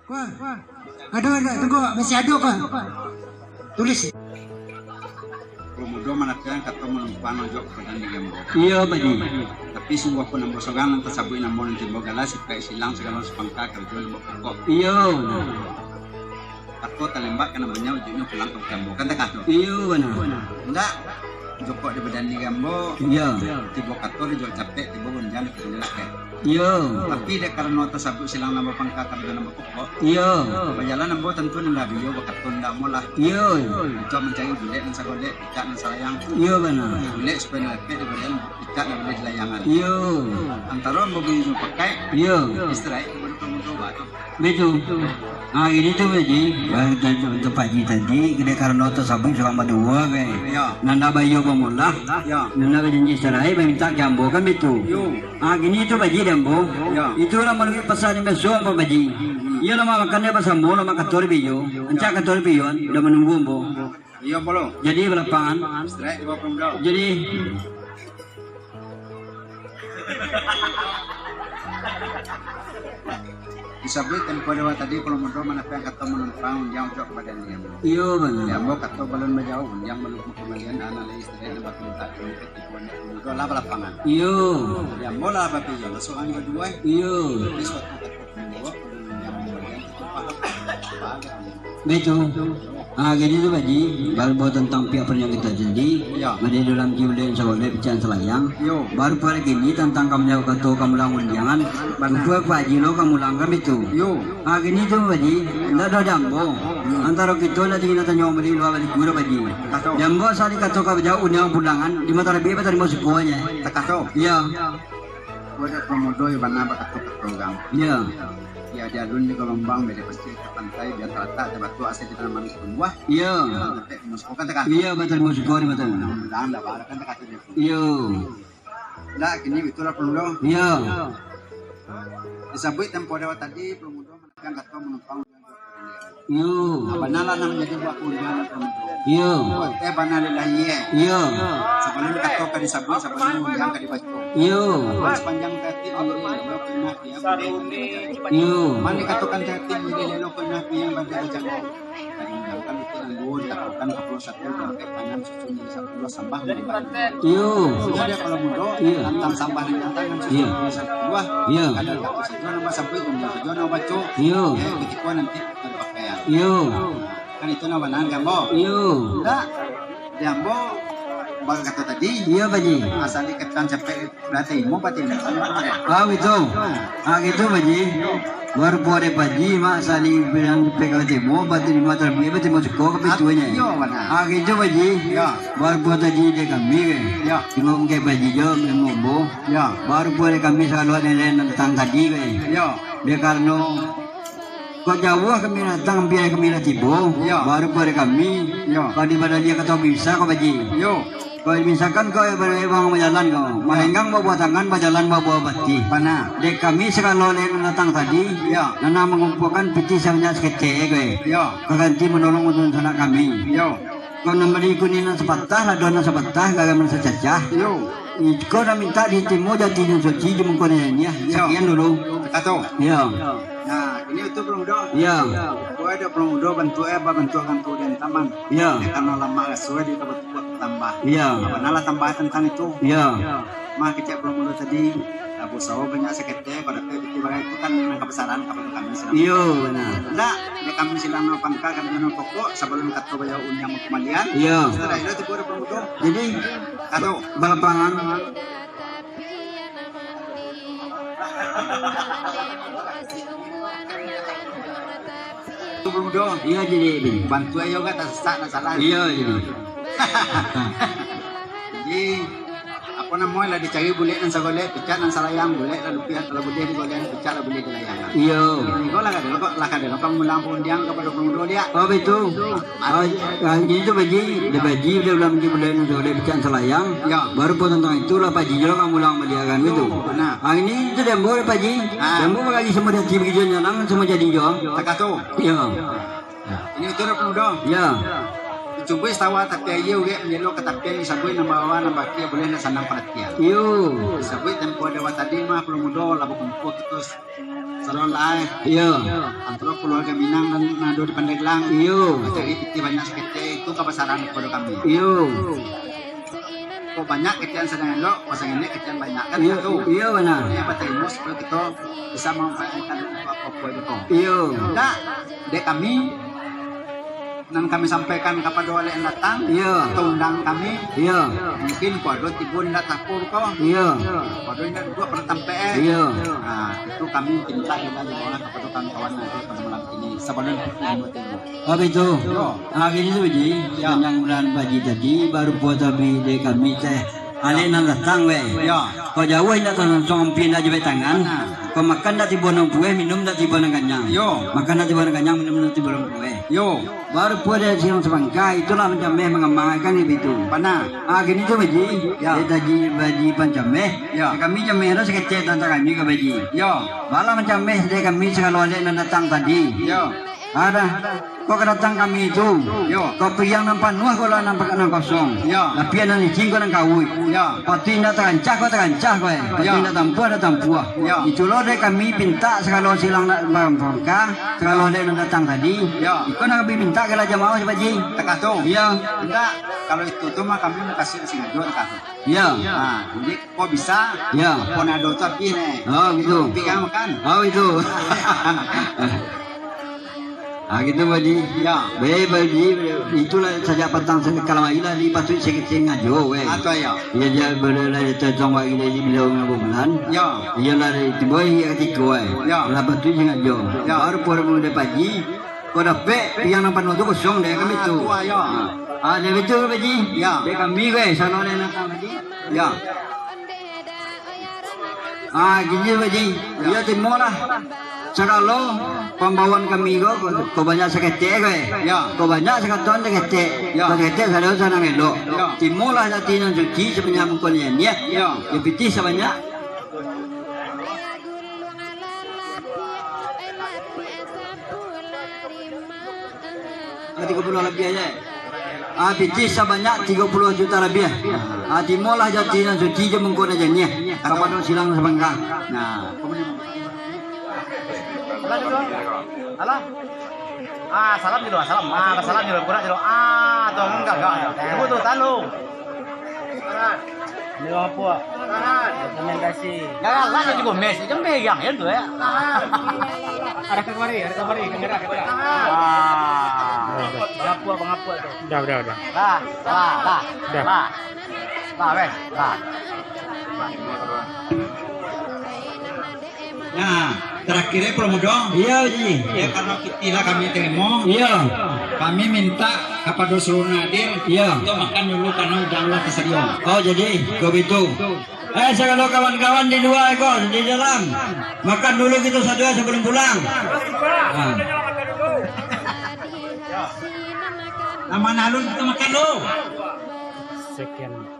Wah, ada, tunggu, masih ada kok. Tulis. Kemudian manakyan kata menumpang ojok pada nigambo. Iya Baji. Tapi sungguh pun nambo sogan lantas sabuin nambo nanti bogala si kai silang segala sepangka kerja nambo pokok. Iya. Aku talembak kena banyak ujungnya pulang ke gambo kan tak kata. Iya benar. Enggak. Joko di badan nigambo. Iya. Tibo kato di jok capek tibo gunjan di kerja kayak. Iya. Tapi dek karena otak sabu silang nambo pangka kerja nambo pokok. Iya. Bajalan nambo tentu nggak biyo bakat pun nggak molah. Iya. Coba mencari bulet dan sagolek ikat dan sayang. Iya benar. Bulet supaya lepet di badan ikat dan bulet layangan. Iya. Antara mobil yang pakai Iya. istirahat baru kamu coba tuh. Betul. Ah ini tuh Baji. Untuk Baji tadi kita karena otak sabun selama dua kayak. Ya. Nanda bayo pemulah. Ya. Nanda berjanji istirahat minta jambo kan itu. Yo. Ah gini itu Baji jambo. Ya. Itu orang melalui pesan yang besok apa Baji. Iya nama makannya pas sambo nama kator biyo. Encak kator biyo udah menunggu bo. Iya bolo. Jadi belapangan. Istirahat di bawah pemuda. Jadi Bisa beli tempo dewa tadi kalau mau mana yang kata menumpang yang jauh badan dia. iya benar. Yang mau kata balon menjauh yang belum kemudian analis istirahat di bawah pemuda itu itu lah lapangan. Iya. Yang bola apa pilih langsung angkat dua. Iya. Ini suatu kata pemuda yang kemudian itu paham. Betul. Ah gini tuh Baji, baru tentang pihak yang kita jadi, Ya. di dalam kiulen sekolah pecahan selayang. Yo. Baru pada gini tentang kamu jauh kata kamu langun jangan, baru Baji lo kamu langgam itu. Yo. Ah gini tuh Baji, ndak ada jambo. Antara kita nanti kita tanya beli luar balik gura Baji. Kata. Jambo saat kata kamu jauh unyang pulangan, di mata lebih apa tadi mau sekolahnya. Tak kata. Iya. Ada pemuda yang mana kata program. Iya. Ya dia alun di gelombang beda pasti ke pantai biar rata ada batu asal di dalam manis semua. Iya. Nanti masuk kan tekan. Iya betul mau sekolah betul. Mudah-mudahan dah barang kan tekan dia. Iya. Nah kini itulah pemuda. Iya. Disebut tempo dewa tadi pemuda yang kata menumpang. Iya. Banala nam jadi buat undian pemuda. Iya. Buat banala lahiye. Iya. Sebelum kata ka disebut sebelum undian ka dibaca. Iya. Sepanjang kati ini lo kena dia. Iya. Mani katukan kati ini lo kena dia baca baca. Kan itu anggur takutkan 41 sampai panan susunya 10 sampah. Iya. Sudah dia kalau mudo Iya. tentang sampah di tangan Iya. sebuah. Iya. Ada kata sejuan nama sampai kemudian sejuan nama baca. Iya. Begitu nanti ada pakaian. Iya. Kan itu nama banan gambo. Iya. Enggak. Jambo bang kata tadi. Iya Baji. Asal diketan sampai berarti mau patin. Ah betul. Ah gitu Baji. Baru boleh Baji mak saling bilang PKT mau batu di mata lebih betul mau sekolah ke tuanya. Iya mana. Ah gitu Baji. Ya. Baru buat tadi dia kami. Ya. Tengok ke Baji jom ngomong. Ya. Baru boleh kami selalu ada tentang tadi kan. Ya. Dia karena kau jauh kami datang biar kami tibo. Ya. Baru boleh kami. Ya. Pada dia kata bisa kau Baji. Yo. Kau misalkan kau bang berjalan kau, malenggang bawa tangan, berjalan bawa bati. Mana? Dek kami sekali yang datang tadi, Ya. Nana mengumpulkan peti sebanyak sekecil, Ya. kau ganti menolong untuk sanak kami. Yo. Kau memberi kuningan sepatah, ladona sepatah, gagal merasa cacah. Yo. Kau dah minta di timur jadi suci di mengkonenya. Sekian dulu. Kata. Ya, Nah, ini itu belum do. ya, Gua ada belum do bantu bantu kantor dan taman. ya, Karena lama sesuai di tempat tambah. ya, Benalah tambah tentang itu. ya, Mah kita belum do tadi. Abu sawo banyak sekete pada itu barang itu kan angka besaran kapan kami sedang. iya, benar. Enggak, dia kami sedang pangkal kami dengan pokok sebelum kata bayar unyang kembalian. Iya. Setelah itu tiba ada belum do. Jadi Kata. balapangan. Itu belum do. Iya jadi. Bantu ayo kan tak salah. Iya jadi. Jadi apa namanya lah dicari boleh dan sagolek pecat dan salayang boleh lalu pihak kalau boleh digoleh pecat lah boleh dilayangan. Iya. Ini kau lah kada kau mulang pun diang kepada pengundur dia. Oh betul. Itu Baji, dia Baji dia bilang dia boleh boleh pecahan selayang. Ya. Baru pun tentang itulah Baji juga kamu ulang melihatkan itu. Benar. Ah ini itu dembo Baji. Dembo bagi semua dia tiba begitu nyanang semua jadi jo. Tak kata. Iya. Ini itu dah pengundur. Iya. Cuba tawa tapi ayo ge menyelo ketapian sabui namawa nambakia boleh na sanang perhatian. Yo. Sabui tempo dewa tadi mah perlu mudo labu kumpul terus salon lai. Yo. Antara keluarga Minang dan Nado di Pandeglang. Yo. Jadi piti banyak sekete itu kebesaran kepada kami. Yo. Kok banyak ketian sedang lo, pasang ini ketian banyak kan Yo. itu. Yo benar. Ini apa terima supaya kita bisa memanfaatkan apa-apa itu. Yo. Nah, dek kami dan kami sampaikan kepada wali yang datang Iya. atau undang kami Yo. mungkin kuado tibun tidak tapur kok Yo. kuado tidak dua pertama PE Yo. nah itu kami minta juga di bawah kepada kawan-kawan nanti pada malam ini sebelum timur Apa itu? Yo. Hari itu Ji, Ya. yang bulan Baji tadi baru buat tapi de kami teh. Ale nan datang we. Ya. Kau jauh nak tong pin aja be tangan. Kau makan dah tiba nang kue, minum dah tiba nang kenyang. Yo. Makan dah tiba nang kenyang, minum dah tiba nang kue. Yo Baru buat dia siang sebangkai, itulah mencameh mengamangakan itu. mana Gini tu Baji, Ya. dia tadi Baji pancameh. Ya. Kami cameh dah sekecil tentang kami ke Baji. yo Bala mencameh dia kami sekali ada yang datang tadi. yo Ada. Kau datang kami itu. Yo. Kau piang nampak nuah kau lah nampak nang kosong. Ya. Tapi yang ni cing kau nang kawui. Ya. Pati nak terancah kau terancah kau. Pati Ya. nak tampu ada tampu. Ya. Itulah dek kami pinta sekali silang nak bangka. Sekali dia nak datang tadi. Ya. Kau nak kami minta kalau jamaah siapa ji? teka tuh Ya. enggak kalau itu tuh mah kami mau kasih singajo teka tuh Ya. nah jadi kok bisa Ya. ponado tapi nih Oh gitu. pegang makan Oh itu. Gitu Baji. Ya. Baji itulah saja petang kalau ilah di patut sekecil ngajo we. atau ya Ia dia berada di tengah wagi di bilang bulan. ya Ia lah di boy ati kowe. Ya. Lepas tu jangan jo. Ya. Baru por mula pagi. Kau dapat yang nampak tu kosong deh kami tu. tua ya Ada betul Baji. Ya. Dek kami we sana nak Baji. ya Gini Baji. Ia timur lah. Sekalo pembawaan kami kau banyak seketek ke? Ya. Kau banyak seketon seketek. Ya. Kau seketek saya sana melo. Ya. Timur lah jati nan suci sebanyak mungkin ya. Ya. Ya piti sebanyak. Tiga puluh lebih aja. Piti sebanyak 30 juta lebih. Timur lah jati nan suci je mungkin aja ni. Kapan silang sebangka. nah Alah. Salam dulu, salam. Salam dulu, kurang dulu. Tuh enggak. Tunggu tuh, tanu. Ini apa? Rekomendasi. Enggak, lah juga mes, jam pegang ya tuh ya. Ada kemari, kamera. Ngapa tuh? Udah. Lah, wes. nah terakhirnya promo dong Iya Ji. ya karena kita kami terima Iya. kami minta kepada seluruh nadir Iya. untuk makan dulu karena udahlah keserian Oh jadi kau itu. Kalau kawan-kawan di luar kau di dalam makan dulu kita sadua sebelum pulang. nama nalun kita makan dulu Sekian.